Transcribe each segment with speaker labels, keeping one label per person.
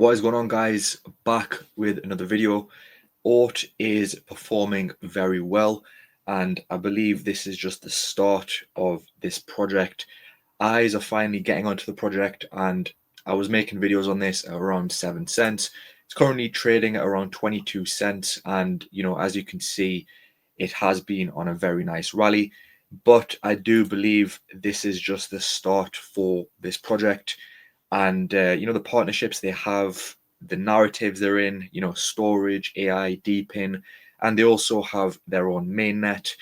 Speaker 1: What is going on, guys? Back with another video. OORT is performing very well, and I believe this is just the start of this project. Eyes are finally getting onto the project, and I was making videos on this at around 7 cents. It's currently trading at around 22 cents, and as you can see, it has been on a very nice rally. But I do believe this is just the start for this project. And the partnerships they have, the narratives they're in, storage, AI, DePIN, and they also have their own mainnet.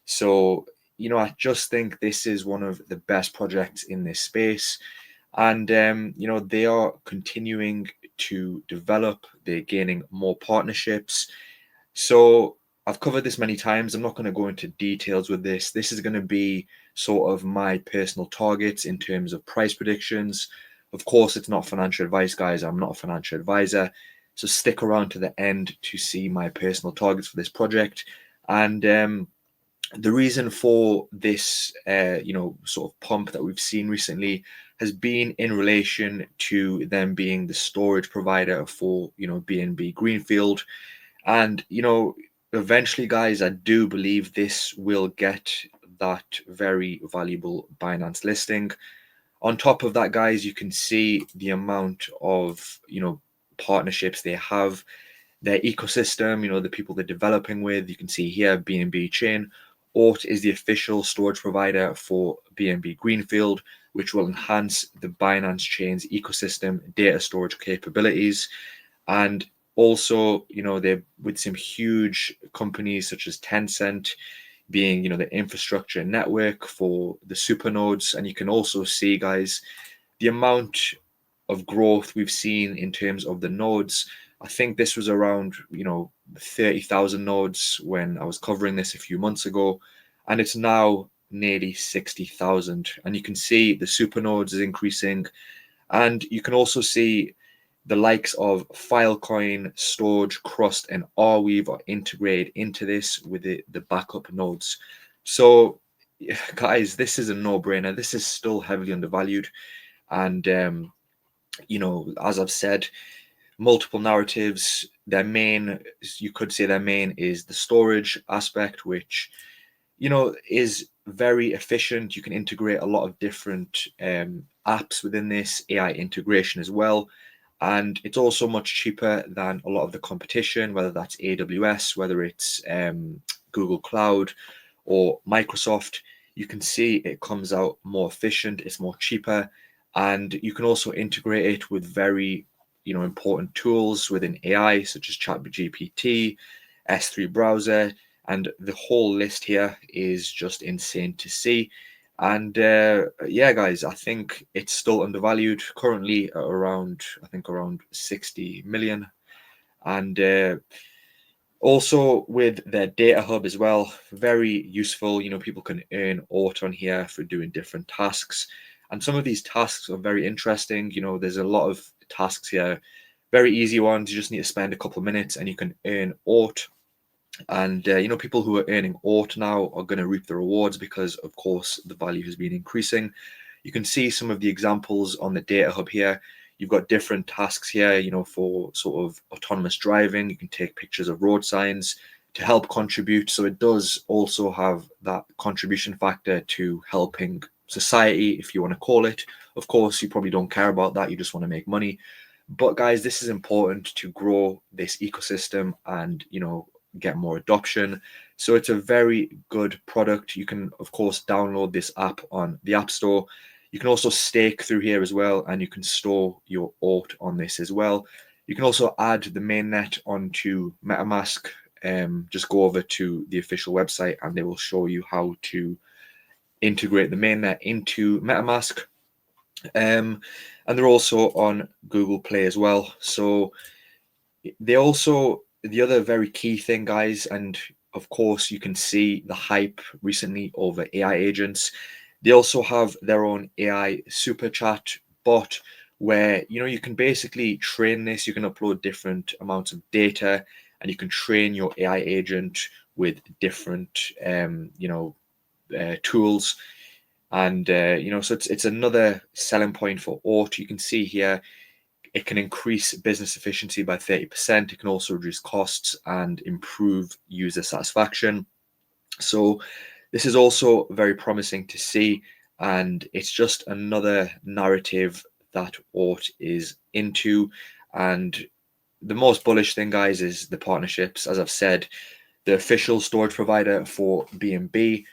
Speaker 1: So I just think this is one of the best projects in this space. And they are continuing to develop, they're gaining more partnerships. So I've covered this many times. I'm not going to go into details with this. This is going to be sort of my personal targets in terms of price predictions. Of course, it's not financial advice, guys. I'm not a financial advisor. So stick around to the end to see my personal targets for this project. And the reason for this, sort of pump that we've seen recently has been in relation to them being the storage provider for, BNB Greenfield. And, eventually, guys, I do believe this will get that very valuable Binance listing. On top of that, guys, you can see the amount of, partnerships they have, their ecosystem, the people they're developing with. You can see here, BNB Chain. OORT is the official storage provider for BNB Greenfield, which will enhance the Binance Chain's ecosystem data storage capabilities. And also, they're with some huge companies such as Tencent being, the infrastructure network for the supernodes. And you can also see, guys, the amount of growth we've seen in terms of the nodes. I think this was around, 30,000 nodes when I was covering this a few months ago, and it's now nearly 60,000. And you can see the supernodes is increasing, and you can also see the likes of Filecoin, Storage, Crust, and Arweave are integrated into this with the backup nodes. So, guys, this is a no-brainer. This is still heavily undervalued. And, as I've said, multiple narratives. You could say their main is the storage aspect, which, is very efficient. You can integrate a lot of different apps within this, AI integration as well. And it's also much cheaper than a lot of the competition, whether that's AWS, whether it's Google Cloud or Microsoft. You can see it comes out more efficient, it's more cheaper, and you can also integrate it with very important tools within AI, such as ChatGPT, S3 browser, and the whole list here is just insane to see. And yeah, guys, I think it's still undervalued, currently at around, I think around 60 million. And also with their data hub as well, very useful. People can earn OORT on here for doing different tasks. And some of these tasks are very interesting. There's a lot of tasks here, very easy ones. You just need to spend a couple of minutes and you can earn OORT. And people who are earning OORT now are going to reap the rewards because, of course, the value has been increasing. You can see some of the examples on the data hub here. You've got different tasks here, for sort of autonomous driving. You can take pictures of road signs to help contribute. So it does also have that contribution factor to helping society, if you want to call it. Of course, you probably don't care about that. You just want to make money. But guys, this is important to grow this ecosystem and, get more adoption. So it's a very good product. You can, of course, download this app on the App Store. You can also stake through here as well, and you can store your OORT on this as well. You can also add the mainnet onto MetaMask. Just go over to the official website and they will show you how to integrate the mainnet into MetaMask. And they're also on Google Play as well. So they also, the other very key thing, guys, and of course you can see the hype recently over AI agents. They also have their own AI super chat bot where you can basically train this. You can upload different amounts of data and you can train your AI agent with different tools. And so it's another selling point for OORT. You can see here It can increase business efficiency by 30%. It can also reduce costs and improve user satisfaction. So this is also very promising to see, and it's just another narrative that OORT is into. And the most bullish thing, guys, is the partnerships. As I've said, the official storage provider for BNB,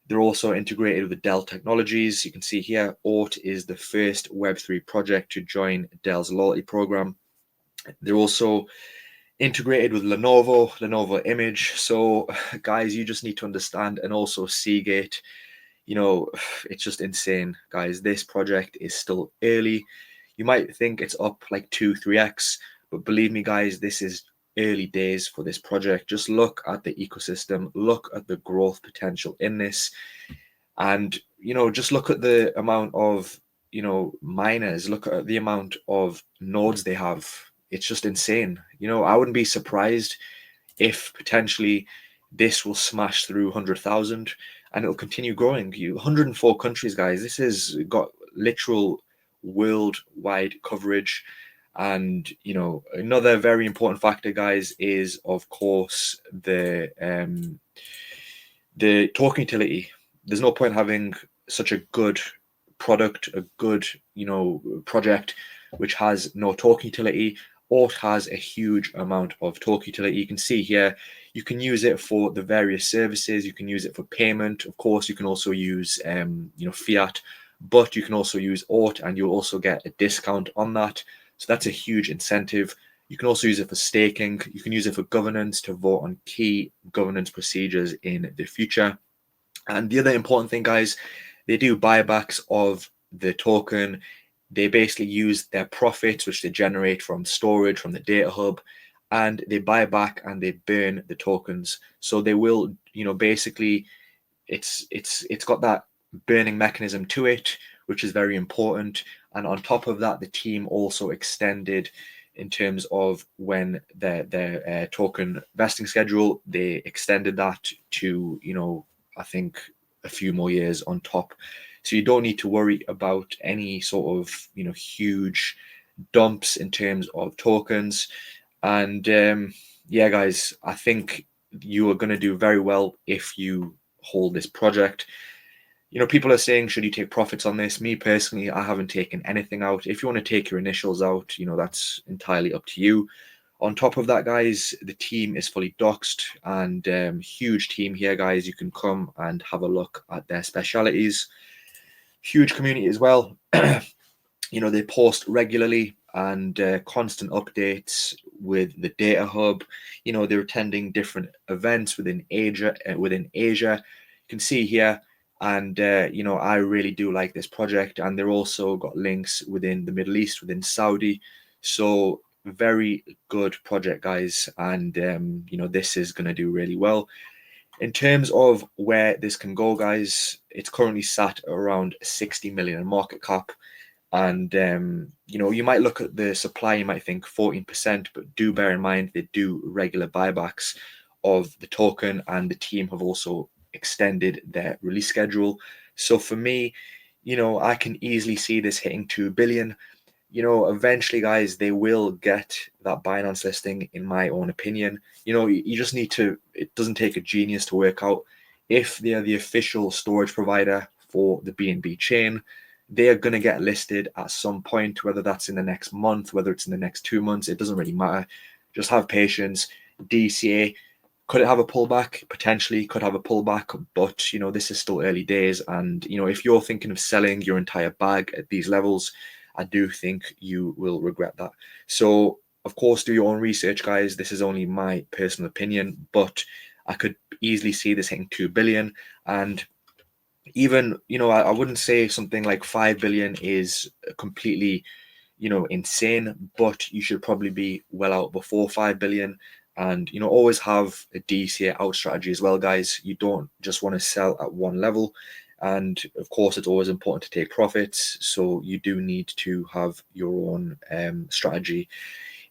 Speaker 1: they're also integrated with Dell Technologies. You can see here, OORT is the first Web3 project to join Dell's loyalty program. They're also integrated with Lenovo Image. So, guys, you just need to understand, and also Seagate. You know, it's just insane, guys. This project is still early. You might think it's up like 2-3x, but believe me, guys, this is early days for this project. Just look at the ecosystem, look at the growth potential in this, and just look at the amount of miners, look at the amount of nodes they have. It's just insane. I wouldn't be surprised if potentially this will smash through 100,000 and it'll continue growing. 104 countries, guys. This has got literal worldwide coverage. And another very important factor, guys, is of course the token utility. There's no point having such a good product, a good project which has no token utility. OORT has a huge amount of token utility. You can see here, you can use it for the various services. You can use it for payment. Of course, you can also use fiat, but you can also use OORT and you'll also get a discount on that. So that's a huge incentive. You can also use it for staking. You can use it for governance, to vote on key governance procedures in the future. And the other important thing, guys, they do buybacks of the token. They basically use their profits, which they generate from storage, from the data hub, and they buy back and they burn the tokens. So they will, basically, it's got that burning mechanism to it, which is very important. And on top of that, the team also extended in terms of when their token vesting schedule, they extended that to, I think a few more years on top. So you don't need to worry about any sort of, huge dumps in terms of tokens. And yeah, guys, I think you are going to do very well if you hold this project. People are saying, should you take profits on this? Me personally, I haven't taken anything out. If you want to take your initials out, that's entirely up to you. On top of that, guys, the team is fully doxed, and huge team here, guys. You can come and have a look at their specialities. Huge community as well. They post regularly and constant updates with the data hub. They're attending different events within Asia. You can see here. And I really do like this project, and they're also got links within the Middle East, within Saudi. So very good project, guys, and this is going to do really well. In terms of where this can go, guys, it's currently sat around 60 million in market cap. And you might look at the supply, you might think 14%, but do bear in mind they do regular buybacks of the token, and the team have also extended their release schedule. So for me, I can easily see this hitting 2 billion. Eventually, guys, they will get that Binance listing, in my own opinion. You just need to, it doesn't take a genius to work out if they are the official storage provider for the BNB chain. They are going to get listed at some point, whether that's in the next month, whether it's in the next 2 months, it doesn't really matter. Just have patience. DCA, could it have a pullback? Potentially could have a pullback, but this is still early days. And if you're thinking of selling your entire bag at these levels, I do think you will regret that. So of course, do your own research, guys. This is only my personal opinion, but I could easily see this hitting 2 billion. And even, I wouldn't say something like 5 billion is completely, insane, but you should probably be well out before 5 billion. And, always have a DCA out strategy as well, guys. You don't just want to sell at one level. And of course, it's always important to take profits. So you do need to have your own strategy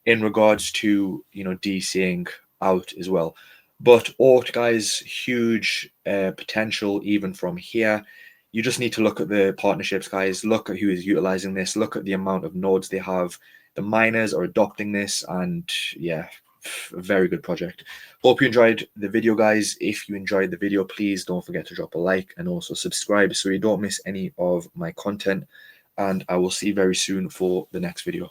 Speaker 1: in regards to, DCing out as well. But OORT, guys, huge potential even from here. You just need to look at the partnerships, guys. Look at who is utilizing this. Look at the amount of nodes they have. the miners are adopting this, and yeah, a very good project. Hope you enjoyed the video, guys. If you enjoyed the video, please don't forget to drop a like and also subscribe so you don't miss any of my content, and I will see you very soon for the next video.